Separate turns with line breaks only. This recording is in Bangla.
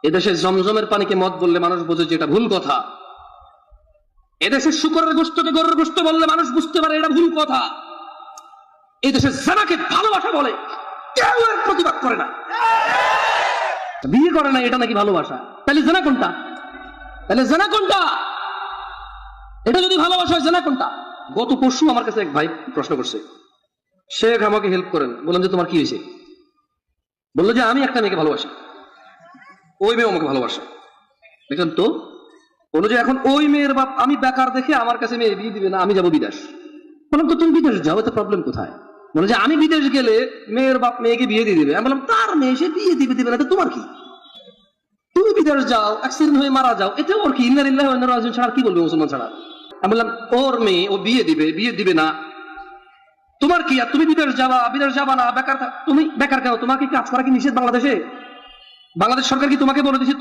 এদেশে জমজমের পানিকে মদ বললে মানুষ বোঝে যে এটা ভুল কথা। এদেশে শুকরের গোশতকে গরুর গোশত বললে মানুষ বুঝতে পারে এটা ভুল কথা। এই দেশে জানাকে ভালোবাসা বলে, কেউ এর প্রতিবাদ করে না। বিয়ে করে না এটা নাকি ভালোবাসা? তাহলে জানা কোনটা? এটা যদি ভালোবাসা হয় জানা কোনটা? গত পরশু আমার কাছে এক ভাই প্রশ্ন করছে, শেখ আমাকে হেল্প করেন। বললাম যে তোমার কি হয়েছে? বললো যে আমি একটা মেয়েকে ভালোবাসি, ওই মেয়ে আমাকে ভালোবাসে। দেখলাম তো বললো যে এখন ওই মেয়ের বাপ আমি বেকার দেখে আমার কাছে মেয়ে বিয়ে দিবে না, আমি যাবো বিদেশ। বললাম তো তুমি বিদেশ যাও, তো প্রবলেম কোথায়? বলে যে আমি বিদেশ গেলে মেয়ের বাপ মেয়েকে বিয়ে দিয়ে দিবে। আমি বললাম তার মেয়ে সে বিয়ে দিবে না, তো তোমার কি? তুমি বিদেশ যাও, অ্যাক্সিডেন্ট হয়ে মারা যাও, এতে ওর কি? ইন্না লিল্লাহি ওয়া ইন্না ইলাইহি রাজিউন ছাড়া কি বলবে মুসলমান ছাড়া? আমি বললাম ওর মেয়ে ও বিয়ে দিবে না, তোমার কি? আর তুমি বিদেশ যাবা না, বেকার তুমি বেকার কেন? তোমাকে কাজ করা কি নিষেধ বাংলাদেশে? বাংলাদেশ সরকার কি তোমাকে বলে দিচ্ছে